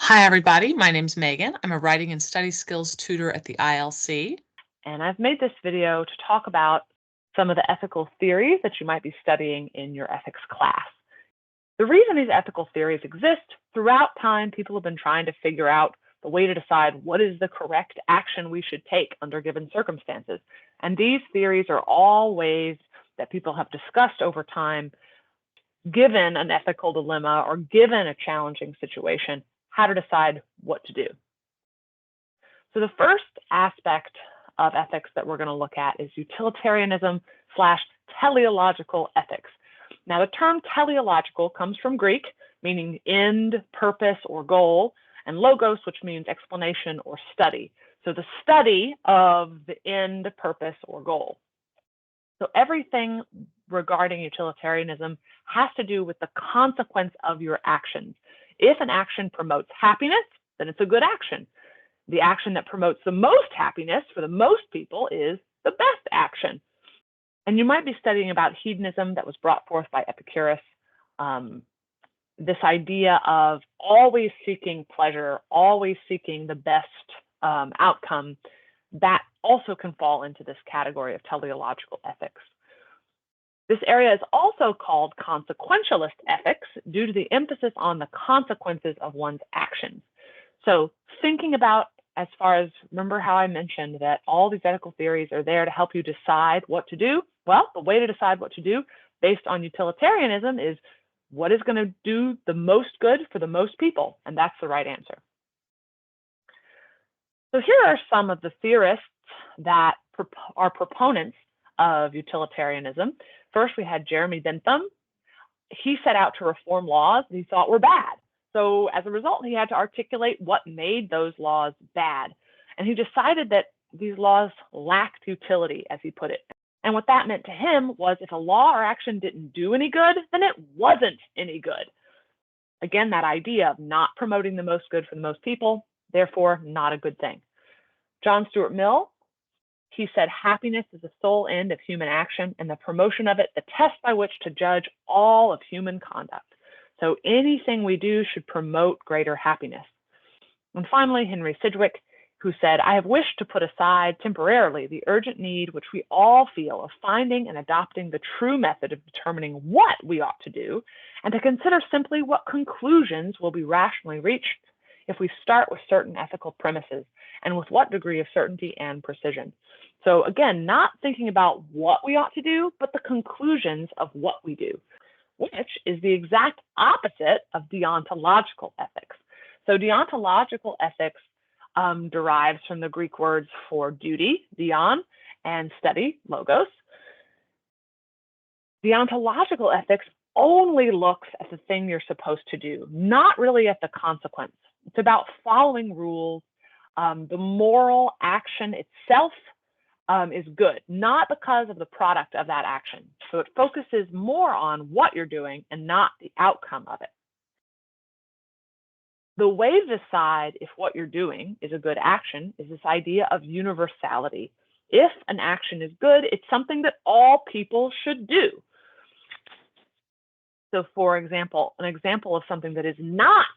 Hi, everybody. My name's Megan. I'm a writing and study skills tutor at the ILC. And I've made this video to talk about some of the ethical theories that you might be studying in your ethics class. The reason these ethical theories exist, throughout time, people have been trying to figure out the way to decide what is the correct action we should take under given circumstances. And these theories are all ways that people have discussed over time, given an ethical dilemma or given a challenging situation, how to decide what to do. So the first aspect of ethics that we're going to look at is utilitarianism/teleological ethics. Now, the term teleological comes from Greek, meaning end, purpose, or goal, and logos, which means explanation or study. So the study of the end, purpose, or goal. So everything regarding utilitarianism has to do with the consequence of your actions. If an action promotes happiness, then it's a good action. The action that promotes the most happiness for the most people is the best action. And you might be studying about hedonism that was brought forth by Epicurus. This idea of always seeking pleasure, always seeking the best outcome, that also can fall into this category of teleological ethics. This area is also called consequentialist ethics due to the emphasis on the consequences of one's actions. So thinking about, as far as, remember how I mentioned that all these ethical theories are there to help you decide what to do? Well, the way to decide what to do based on utilitarianism is what is going to do the most good for the most people, and that's the right answer. So here are some of the theorists that are proponents of utilitarianism. First, we had Jeremy Bentham. He set out to reform laws that he thought were bad. So as a result, he had to articulate what made those laws bad. And he decided that these laws lacked utility, as he put it. And what that meant to him was if a law or action didn't do any good, then it wasn't any good. Again, that idea of not promoting the most good for the most people, therefore not a good thing. John Stuart Mill, he said, happiness is the sole end of human action and the promotion of it, the test by which to judge all of human conduct. So anything we do should promote greater happiness. And finally, Henry Sidgwick, who said, I have wished to put aside temporarily the urgent need which we all feel of finding and adopting the true method of determining what we ought to do, and to consider simply what conclusions will be rationally reached if we start with certain ethical premises, and with what degree of certainty and precision. So again, not thinking about what we ought to do, but the conclusions of what we do, which is the exact opposite of deontological ethics. So deontological ethics derives from the Greek words for duty, deon, and study, logos. Deontological ethics only looks at the thing you're supposed to do, not really at the consequence. It's about following rules. The moral action itself is good, not because of the product of that action. So it focuses more on what you're doing and not the outcome of it. The way to decide if what you're doing is a good action is this idea of universality. If an action is good, it's something that all people should do. So for example, an example of something that is not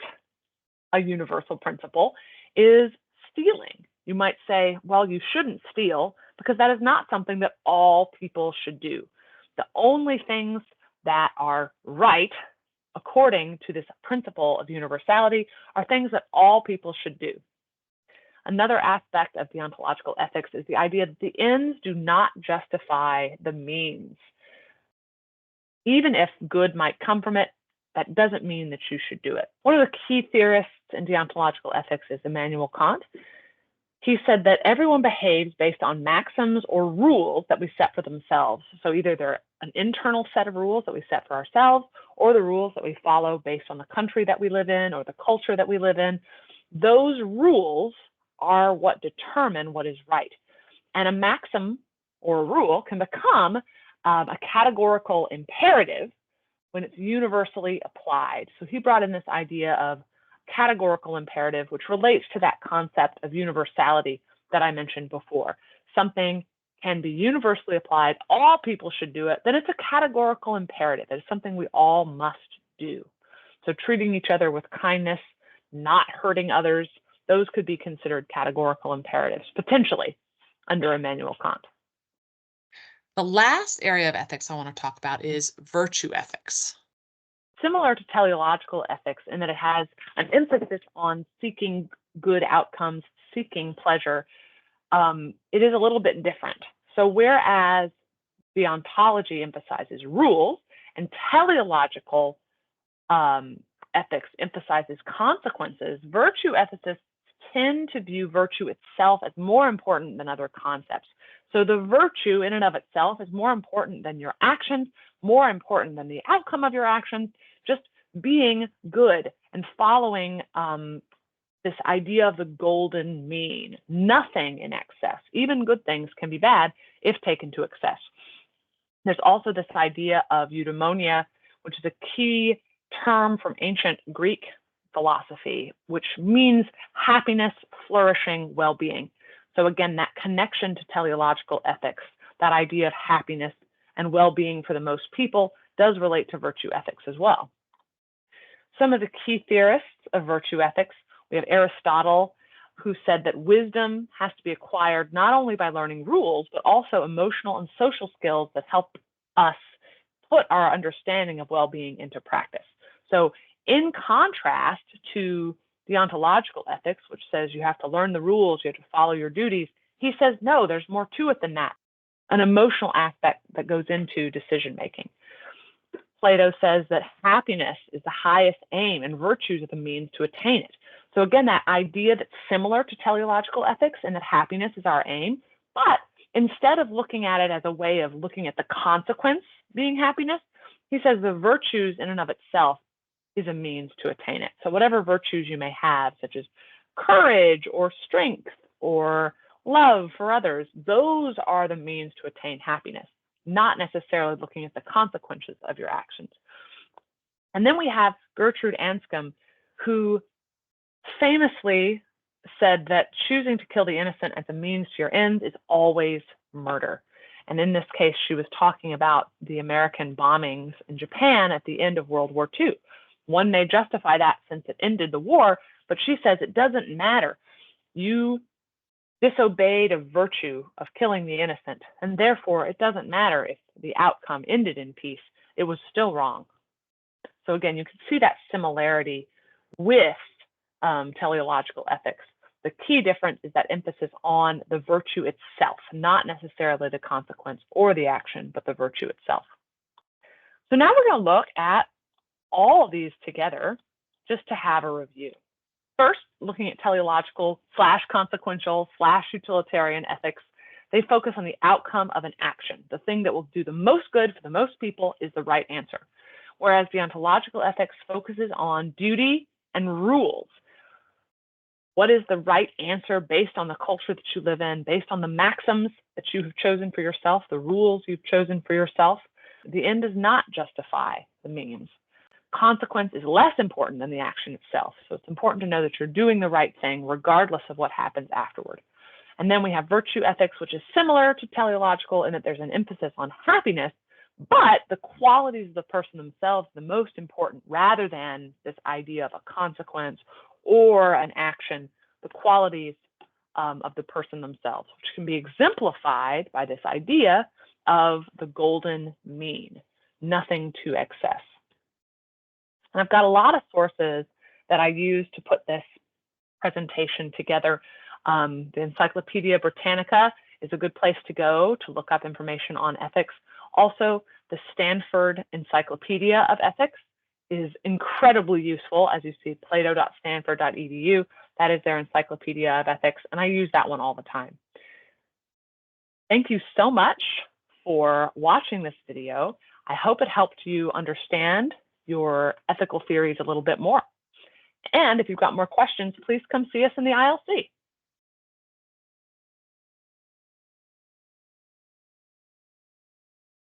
a universal principle is stealing. You might say, well, you shouldn't steal because that is not something that all people should do. The only things that are right, according to this principle of universality, are things that all people should do. Another aspect of deontological ethics is the idea that the ends do not justify the means. Even if good might come from it, that doesn't mean that you should do it. One of the key theorists in deontological ethics is Immanuel Kant. He said that everyone behaves based on maxims or rules that we set for themselves. So either they're an internal set of rules that we set for ourselves, or the rules that we follow based on the country that we live in or the culture that we live in. Those rules are what determine what is right. And a maxim or a rule can become a categorical imperative when it's universally applied. So he brought in this idea of categorical imperative, which relates to that concept of universality that I mentioned before. Something can be universally applied, all people should do it, then it's a categorical imperative. It's something we all must do. So treating each other with kindness, not hurting others, those could be considered categorical imperatives, potentially, under Immanuel Kant. The last area of ethics I want to talk about is virtue ethics. Similar to teleological ethics in that it has an emphasis on seeking good outcomes, seeking pleasure, it is a little bit different. So whereas the ontology emphasizes rules and teleological ethics emphasizes consequences, virtue ethicists tend to view virtue itself as more important than other concepts. So the virtue in and of itself is more important than your actions, more important than the outcome of your actions, just being good and following this idea of the golden mean. Nothing in excess, even good things, can be bad if taken to excess. There's also this idea of eudaimonia, which is a key term from ancient Greek philosophy, which means happiness, flourishing, well-being. So again, that connection to teleological ethics, that idea of happiness and well-being for the most people, does relate to virtue ethics as well. Some of the key theorists of virtue ethics, we have Aristotle, who said that wisdom has to be acquired not only by learning rules, but also emotional and social skills that help us put our understanding of well-being into practice. So in contrast to the ontological ethics, which says you have to learn the rules, you have to follow your duties, he says, no, there's more to it than that, an emotional aspect that goes into decision-making. Plato says that happiness is the highest aim and virtues are the means to attain it. So again, that idea that's similar to teleological ethics and that happiness is our aim, but instead of looking at it as a way of looking at the consequence being happiness, he says the virtues in and of itself is a means to attain it. So whatever virtues you may have, such as courage or strength or love for others, those are the means to attain happiness, not necessarily looking at the consequences of your actions. And then we have Gertrude Anscombe, who famously said that choosing to kill the innocent as a means to your ends is always murder. And in this case, she was talking about the American bombings in Japan at the end of World War II. One may justify that since it ended the war, but she says it doesn't matter. You disobeyed a virtue of killing the innocent, and therefore it doesn't matter if the outcome ended in peace. It was still wrong. So again, you can see that similarity with teleological ethics. The key difference is that emphasis on the virtue itself, not necessarily the consequence or the action, but the virtue itself. So now we're going to look at all of these together just to have a review. First, looking at teleological / consequential / utilitarian ethics, they focus on the outcome of an action. The thing that will do the most good for the most people is the right answer. Whereas the ontological ethics focuses on duty and rules. What is the right answer based on the culture that you live in, based on the maxims that you have chosen for yourself, the rules you've chosen for yourself? The end does not justify the means. Consequence is less important than the action itself. So it's important to know that you're doing the right thing regardless of what happens afterward. And then we have virtue ethics, which is similar to teleological in that there's an emphasis on happiness, but the qualities of the person themselves are the most important rather than this idea of a consequence or an action, the qualities of the person themselves, which can be exemplified by this idea of the golden mean, nothing to excess. And I've got a lot of sources that I use to put this presentation together. The Encyclopedia Britannica is a good place to go to look up information on ethics. Also, the Stanford Encyclopedia of Ethics is incredibly useful. As you see, plato.stanford.edu, that is their Encyclopedia of Ethics, and I use that one all the time. Thank you so much for watching this video. I hope it helped you understand your ethical theories a little bit more. And if you've got more questions, please come see us in the ILC.